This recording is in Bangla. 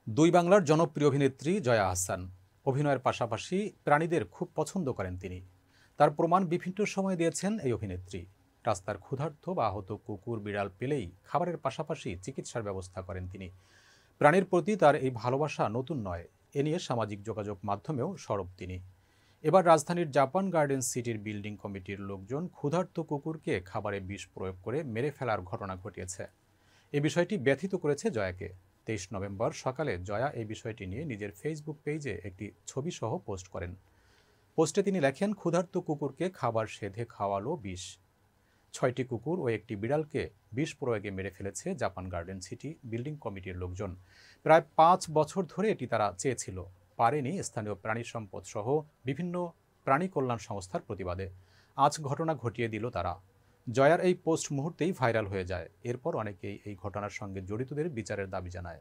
দুই বাংলার জনপ্রিয় অভিনেত্রী জয়া আহসান। অভিনয়ের পাশাপাশি প্রাণীদের খুব পছন্দ করেন তিনি। তার প্রমাণ বিভিন্ন সময় দিয়েছেন এই অভিনেত্রী। রাস্তার ক্ষুধার্ত বা আহত কুকুর বিড়াল পেলেই খাবারের পাশাপাশি চিকিৎসার ব্যবস্থা করেন তিনি। প্রাণীর প্রতি তার এই ভালোবাসা নতুন নয়, এ নিয়ে সামাজিক যোগাযোগ মাধ্যমেও সরব তিনি। এবার রাজধানীর জাপান গার্ডেন সিটির বিল্ডিং কমিটির লোকজন ক্ষুধার্ত কুকুরকে খাবারে বিষ প্রয়োগ করে মেরে ফেলার ঘটনা ঘটিয়েছে। এই বিষয়টি ব্যথিত করেছে জয়াকে। ২৩ নভেম্বর সকালে জয়া এই বিষয়টি নিয়ে নিজের ফেসবুক পেজে একটি ছবিসহ পোস্ট করেন। পোস্টে তিনি লেখেন, ক্ষুধার্ত কুকুরকে খাবার সেধে খাওয়ালো বিষ। ৬টি কুকুর ও একটি বিড়ালকে বিষ প্রয়োগে মেরে ফেলেছে জাপান গার্ডেন সিটি বিল্ডিং কমিটির লোকজন। প্রায় ৫ বছর ধরে এটি তারা চেয়েছিল, পারেনি। স্থানীয় প্রাণী সম্পদ সহ বিভিন্ন প্রাণী কল্যাণ সংস্থার প্রতিবাদে আজ ঘটনা ঘটিয়ে দিল তারা। জয়ার এই পোস্ট মুহূর্তেই ভাইরাল হয়ে যায়। এরপর অনেকেই এই ঘটনার সঙ্গে জড়িতদের বিচারের দাবি জানায়।